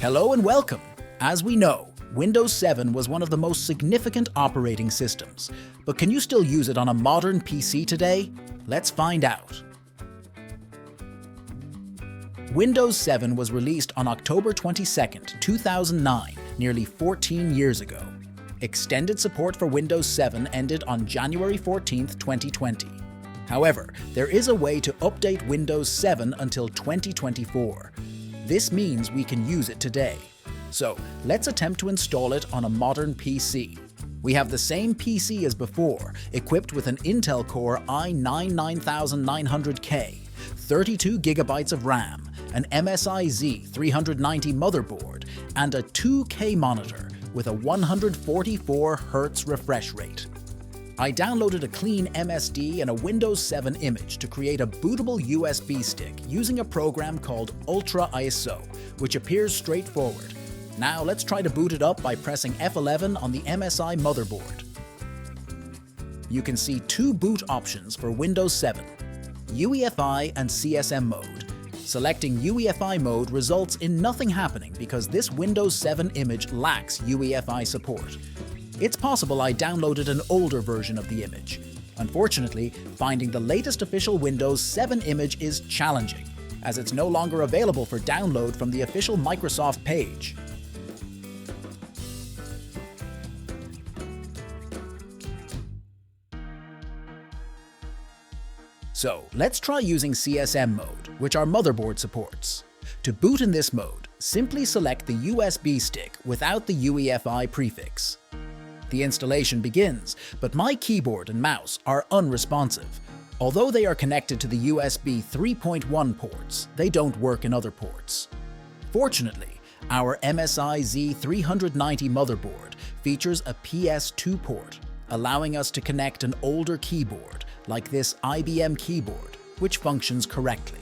Hello and welcome. As we know, Windows 7 was one of the most significant operating systems. But can you still use it on a modern PC today? Let's find out. Windows 7 was released on October 22, 2009, nearly 14 years ago. Extended support for Windows 7 ended on January 14, 2020. However, there is a way to update Windows 7 until 2024. This means we can use it today. So, let's attempt to install it on a modern PC. We have the same PC as before, equipped with an Intel Core i9-9900K, 32GB of RAM, an MSI Z390 motherboard, and a 2K monitor with a 144Hz refresh rate. I downloaded a clean MSD and a Windows 7 image to create a bootable USB stick using a program called Ultra ISO, which appears straightforward. Now let's try to boot it up by pressing F11 on the MSI motherboard. You can see two boot options for Windows 7, UEFI and CSM mode. Selecting UEFI mode results in nothing happening because this Windows 7 image lacks UEFI support. It's possible I downloaded an older version of the image. Unfortunately, finding the latest official Windows 7 image is challenging, as it's no longer available for download from the official Microsoft page. So, let's try using CSM mode, which our motherboard supports. To boot in this mode, simply select the USB stick without the UEFI prefix. The installation begins, but my keyboard and mouse are unresponsive. Although they are connected to the USB 3.1 ports, they don't work in other ports. Fortunately, our MSI Z390 motherboard features a PS2 port, allowing us to connect an older keyboard, like this IBM keyboard, which functions correctly.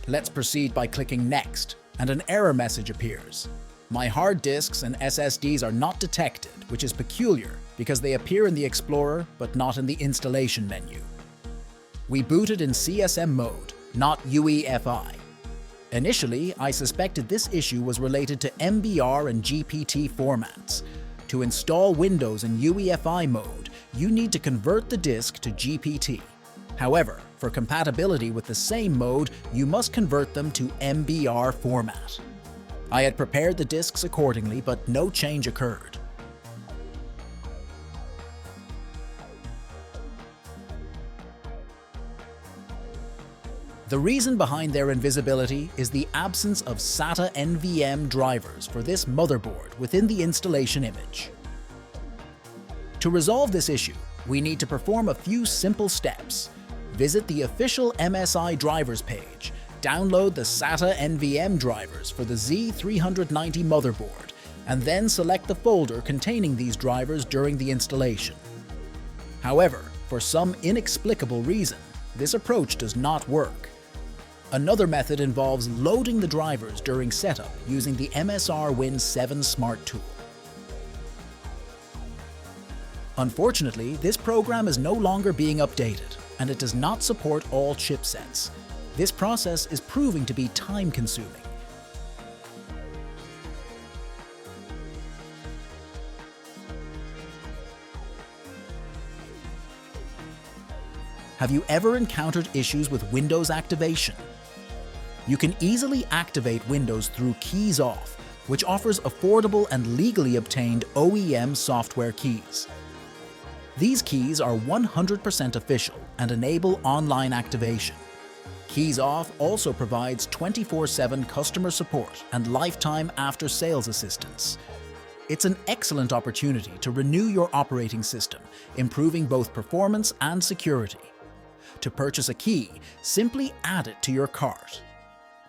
Let's proceed by clicking Next, and an error message appears. My hard disks and SSDs are not detected, which is peculiar because they appear in the Explorer but not in the installation menu. We booted in CSM mode, not UEFI. Initially, I suspected this issue was related to MBR and GPT formats. To install Windows in UEFI mode, you need to convert the disk to GPT. However, for compatibility with the same mode, you must convert them to MBR format. I had prepared the disks accordingly, but no change occurred. The reason behind their invisibility is the absence of SATA NVM drivers for this motherboard within the installation image. To resolve this issue, we need to perform a few simple steps. Visit the official MSI drivers page, download the SATA NVM drivers for the Z390 motherboard, and then select the folder containing these drivers during the installation. However, for some inexplicable reason, this approach does not work. Another method involves loading the drivers during setup using the MSR Win 7 Smart tool. Unfortunately, this program is no longer being updated, and it does not support all chipsets. This process is proving to be time-consuming. Have you ever encountered issues with Windows activation? You can easily activate Windows through Keys Off, which offers affordable and legally obtained OEM software keys. These keys are 100% official and enable online activation. Keys Off also provides 24/7 customer support and lifetime after-sales assistance. It's an excellent opportunity to renew your operating system, improving both performance and security. To purchase a key, simply add it to your cart.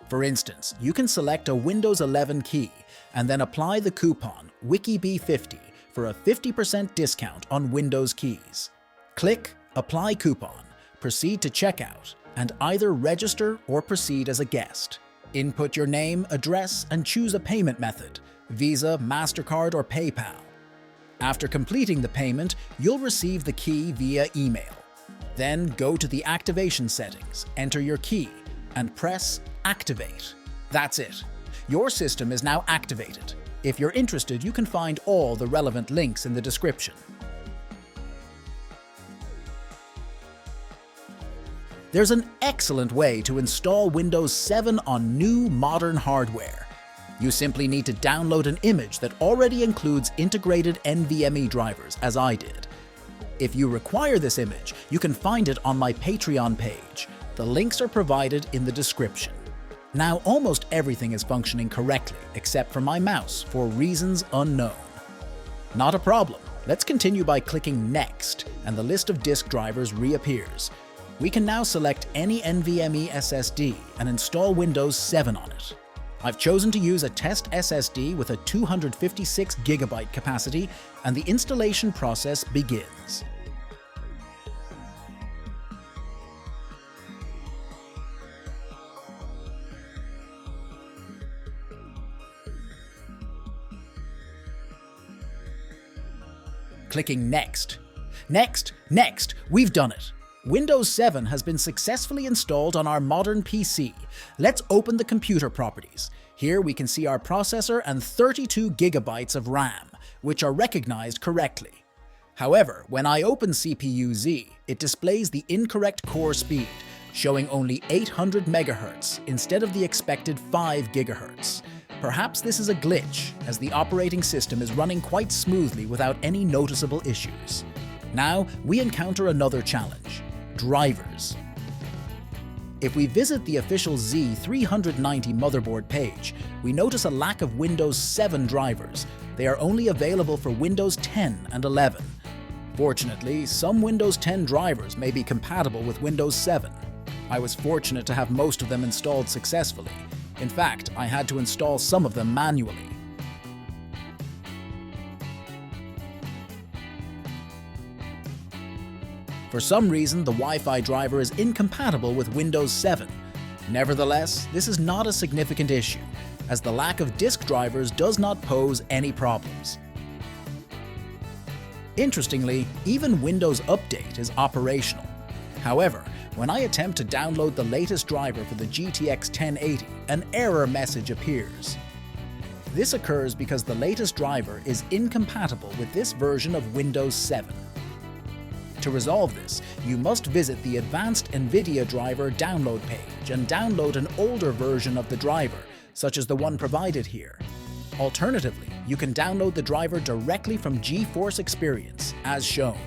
For instance, you can select a Windows 11 key and then apply the coupon WikiB50 for a 50% discount on Windows keys. Click Apply Coupon, proceed to checkout, and either register or proceed as a guest. Input your name, address, and choose a payment method, Visa, MasterCard, or PayPal. After completing the payment, you'll receive the key via email. Then go to the activation settings, enter your key, and press Activate. That's it. Your system is now activated. If you're interested, you can find all the relevant links in the description. There's an excellent way to install Windows 7 on new modern hardware. You simply need to download an image that already includes integrated NVMe drivers, as I did. If you require this image, you can find it on my Patreon page. The links are provided in the description. Now, almost everything is functioning correctly, except for my mouse, for reasons unknown. Not a problem. Let's continue by clicking Next, and the list of disk drivers reappears. We can now select any NVMe SSD and install Windows 7 on it. I've chosen to use a test SSD with a 256GB capacity, and the installation process begins. Clicking Next. Next! We've done it! Windows 7 has been successfully installed on our modern PC. Let's open the computer properties. Here we can see our processor and 32GB of RAM, which are recognized correctly. However, when I open CPU-Z, it displays the incorrect core speed, showing only 800 MHz instead of the expected 5 GHz. Perhaps this is a glitch, as the operating system is running quite smoothly without any noticeable issues. Now, we encounter another challenge: drivers. If we visit the official Z390 motherboard page, we notice a lack of Windows 7 drivers. They are only available for Windows 10 and 11. Fortunately, some Windows 10 drivers may be compatible with Windows 7. I was fortunate to have most of them installed successfully. In fact, I had to install some of them manually. For some reason, the Wi-Fi driver is incompatible with Windows 7. Nevertheless, this is not a significant issue, as the lack of disk drivers does not pose any problems. Interestingly, even Windows Update is operational. However, when I attempt to download the latest driver for the GTX 1080, an error message appears. This occurs because the latest driver is incompatible with this version of Windows 7. To resolve this, you must visit the Advanced NVIDIA Driver download page and download an older version of the driver, such as the one provided here. Alternatively, you can download the driver directly from GeForce Experience, as shown.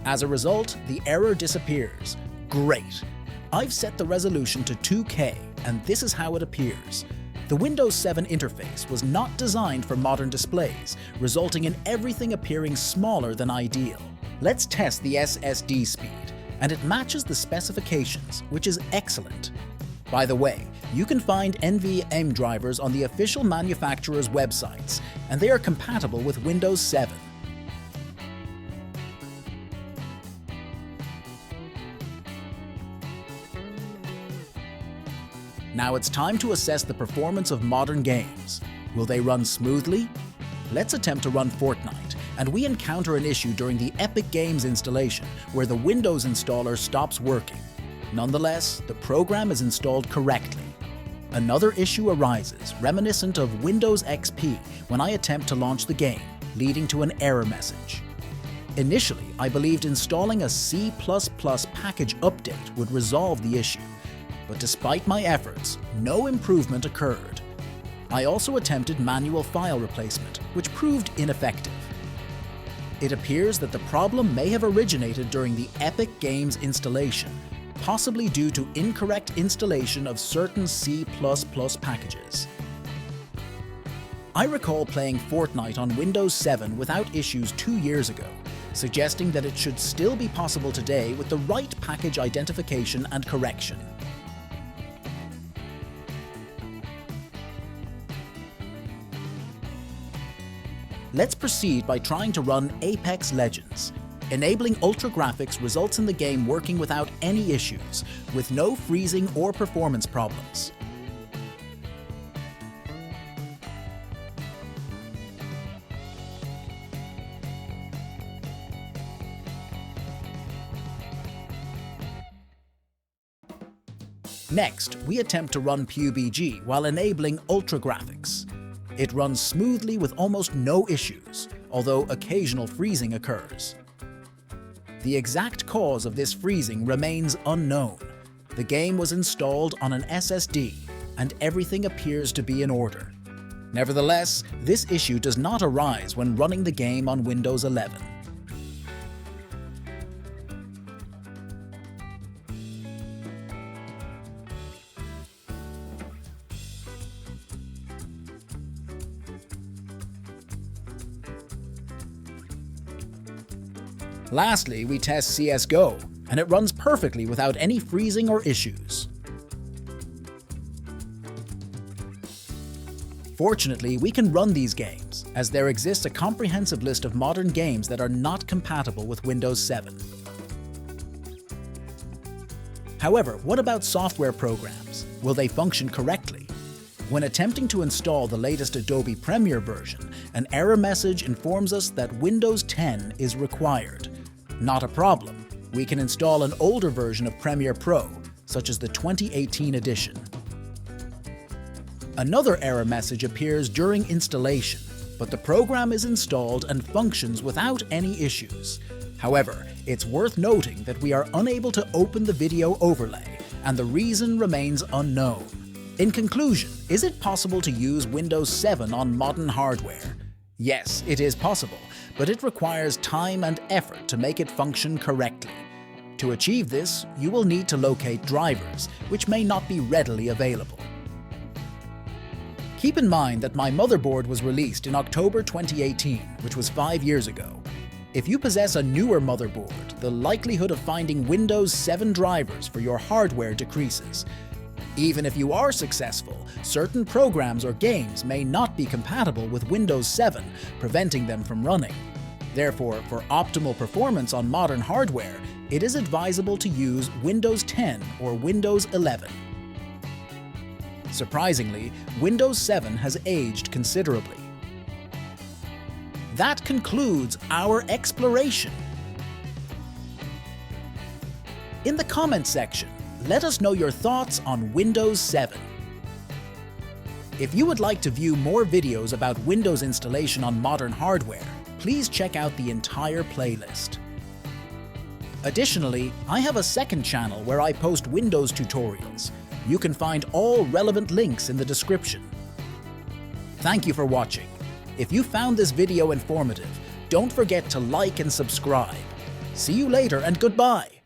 As a result, the error disappears. Great! I've set the resolution to 2K, and this is how it appears. The Windows 7 interface was not designed for modern displays, resulting in everything appearing smaller than ideal. Let's test the SSD speed, and it matches the specifications, which is excellent. By the way, you can find NVMe drivers on the official manufacturer's websites, and they are compatible with Windows 7. Now it's time to assess the performance of modern games. Will they run smoothly? Let's attempt to run Fortnite, and we encounter an issue during the Epic Games installation where the Windows installer stops working. Nonetheless, the program is installed correctly. Another issue arises, reminiscent of Windows XP, when I attempt to launch the game, leading to an error message. Initially, I believed installing a C++ package update would resolve the issue, but despite my efforts, no improvement occurred. I also attempted manual file replacement, which proved ineffective. It appears that the problem may have originated during the Epic Games installation, possibly due to incorrect installation of certain C++ packages. I recall playing Fortnite on Windows 7 without issues 2 years ago, suggesting that it should still be possible today with the right package identification and correction. Let's proceed by trying to run Apex Legends. Enabling Ultra Graphics results in the game working without any issues, with no freezing or performance problems. Next, we attempt to run PUBG while enabling Ultra Graphics. It runs smoothly with almost no issues, although occasional freezing occurs. The exact cause of this freezing remains unknown. The game was installed on an SSD, and everything appears to be in order. Nevertheless, this issue does not arise when running the game on Windows 11. Lastly, we test CSGO, and it runs perfectly without any freezing or issues. Fortunately, we can run these games, as there exists a comprehensive list of modern games that are not compatible with Windows 7. However, what about software programs? Will they function correctly? When attempting to install the latest Adobe Premiere version, an error message informs us that Windows 10 is required. Not a problem. We can install an older version of Premiere Pro, such as the 2018 edition. Another error message appears during installation, but the program is installed and functions without any issues. However, it's worth noting that we are unable to open the video overlay, and the reason remains unknown. In conclusion, is it possible to use Windows 7 on modern hardware? Yes, it is possible, but it requires time and effort to make it function correctly. To achieve this, you will need to locate drivers, which may not be readily available. Keep in mind that my motherboard was released in October 2018, which was 5 years ago. If you possess a newer motherboard, the likelihood of finding Windows 7 drivers for your hardware decreases. Even if you are successful, certain programs or games may not be compatible with Windows 7, preventing them from running. Therefore, for optimal performance on modern hardware, it is advisable to use Windows 10 or Windows 11. Surprisingly, Windows 7 has aged considerably. That concludes our exploration. In the comments section, let us know your thoughts on Windows 7. If you would like to view more videos about Windows installation on modern hardware, please check out the entire playlist. Additionally, I have a second channel where I post Windows tutorials. You can find all relevant links in the description. Thank you for watching. If you found this video informative, don't forget to like and subscribe. See you later and goodbye.